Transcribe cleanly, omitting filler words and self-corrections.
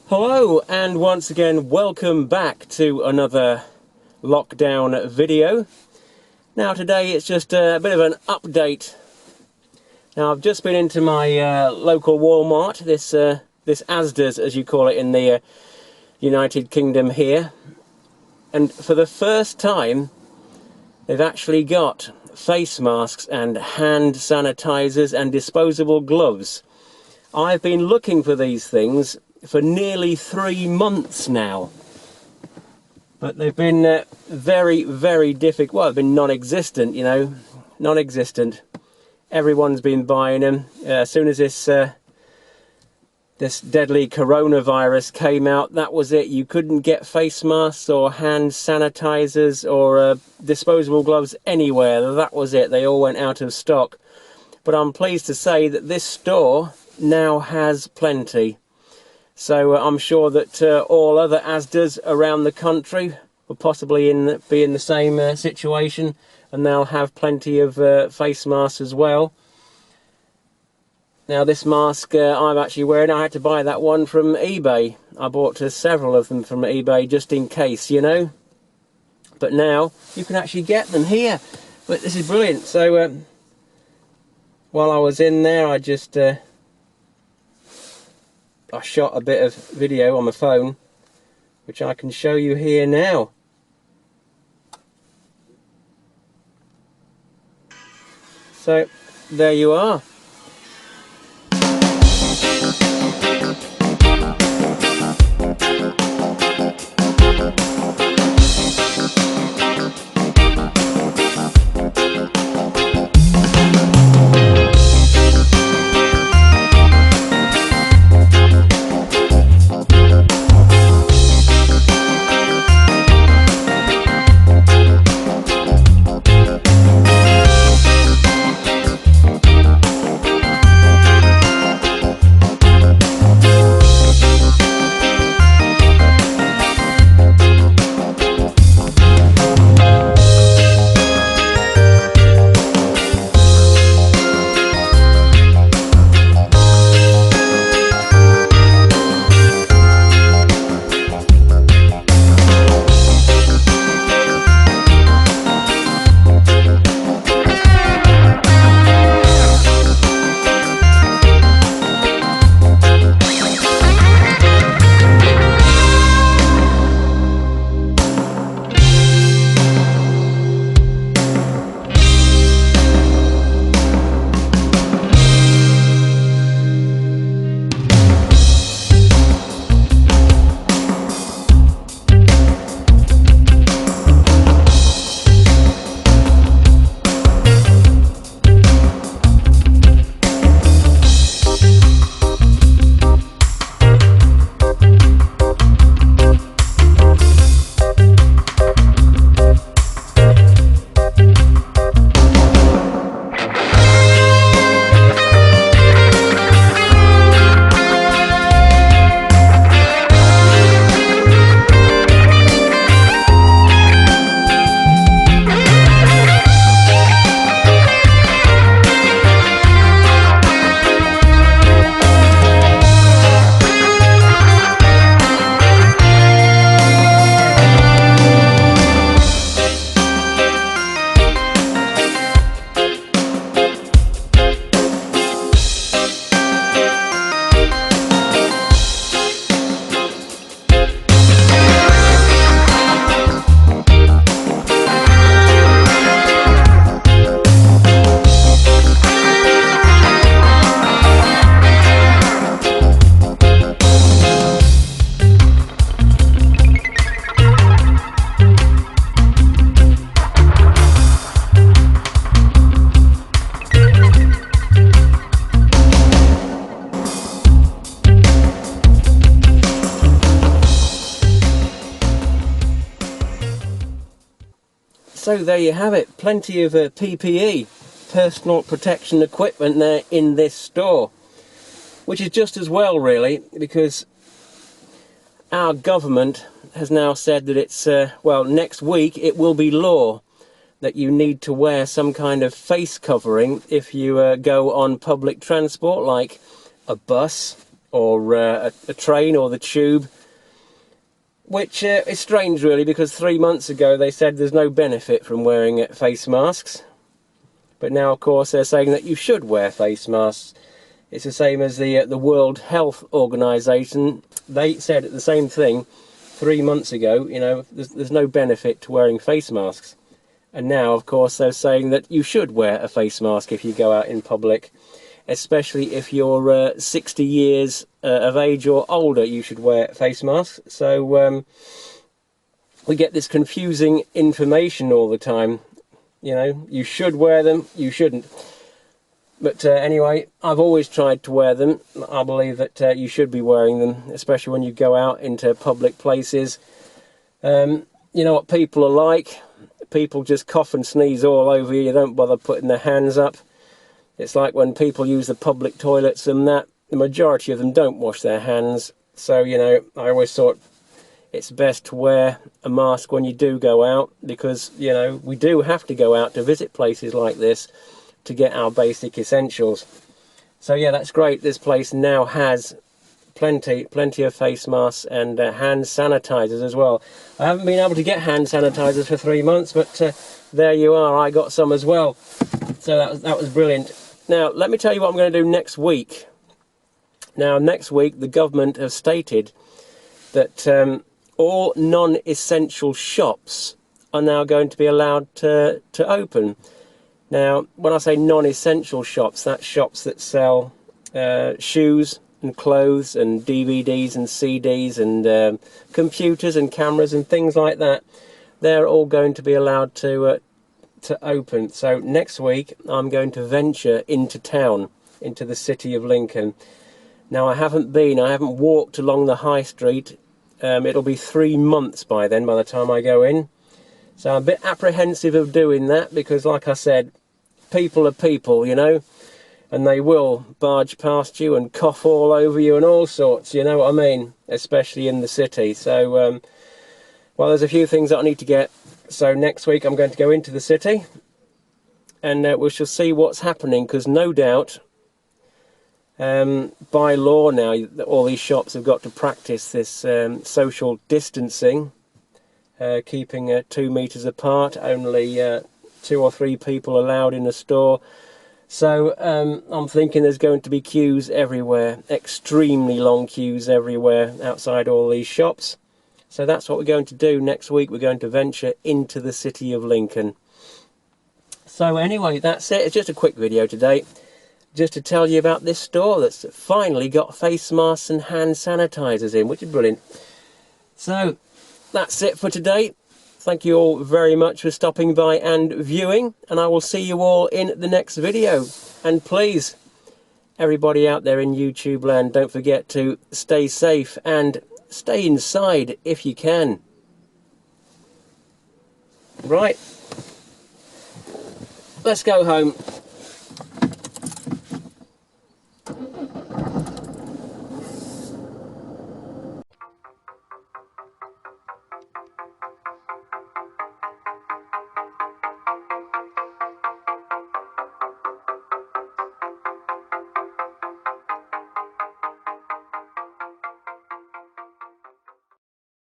Hello, and once again welcome back to another lockdown video. Now today it's just a bit of an update. Now I've just been into my local Walmart, this Asda's as you call it in the United Kingdom here, and for the first time they've actually got face masks and hand sanitizers and disposable gloves. I've been looking for these things for nearly 3 months now, but they've been very difficult. Well, they've been non-existent, you know, non-existent. Everyone's been buying them. As soon as this deadly coronavirus came out, that was it. You couldn't get face masks or hand sanitizers or disposable gloves anywhere. That was it. They all went out of stock. But I'm pleased to say that this store now has plenty. So I'm sure that all other Asda's around the country will possibly be in the same situation, and they'll have plenty of face masks as well. Now this mask I'm actually wearing, I had to buy that one from eBay. I bought several of them from eBay just in case, you know. But now you can actually get them here. But this is brilliant. So while I was in there, I just I shot a bit of video on my phone, which I can show you here now. So there you are. So there you have it, plenty of PPE, personal protection equipment there in this store, which is just as well really, because our government has now said that it's, well, next week it will be law that you need to wear some kind of face covering if you go on public transport like a bus or a train or the tube, which is strange really, because 3 months ago they said there's no benefit from wearing face masks, but now of course they're saying that you should wear face masks. It's the same as the World Health Organization. They said the same thing 3 months ago, you know, there's no benefit to wearing face masks. And now, of course, they're saying that you should wear a face mask if you go out in public, especially if you're 60 years of age or older, you should wear face masks. So we get this confusing information all the time. You know, you should wear them, you shouldn't. But anyway, I've always tried to wear them. I believe that you should be wearing them, especially when you go out into public places. You know what people are like. People just cough and sneeze all over you. You don't bother putting their hands up. It's like when people use the public toilets and that, the majority of them don't wash their hands. So, you know, I always thought it's best to wear a mask when you do go out, because, you know, we do have to go out to visit places like this to get our basic essentials. So yeah, that's great. This place now has plenty of face masks and hand sanitizers as well. I haven't been able to get hand sanitizers for 3 months, but there you are, I got some as well. So that was brilliant. Now let me tell you what I'm going to do next week. Now next week the government have stated that all non-essential shops are now going to be allowed to open. Now when I say non-essential shops, that's shops that sell shoes and clothes and DVDs and CDs and computers and cameras and things like that. They're all going to be allowed to open. So next week I'm going to venture into town, into the city of Lincoln. Now I haven't walked along the high street. It'll be 3 months by then, by the time I go in. So I'm a bit apprehensive of doing that, because like I said, people are people, you know. And they will barge past you and cough all over you and all sorts, you know what I mean? Especially in the city. So, well, there's a few things that I need to get. So next week I'm going to go into the city, and we shall see what's happening, because no doubt, by law now, all these shops have got to practice this social distancing, keeping 2 meters apart, only 2 or 3 people allowed in a store. So I'm thinking there's going to be queues everywhere, extremely long queues everywhere outside all these shops. So that's what we're going to do next week. We're going to venture into the city of Lincoln. So anyway, that's it. It's just a quick video today, just to tell you about this store that's finally got face masks and hand sanitizers in, which is brilliant. So that's it for today. Thank you all very much for stopping by and viewing, and I will see you all in the next video. And please, everybody out there in YouTube land, don't forget to stay safe and stay inside if you can. Right, let's go home.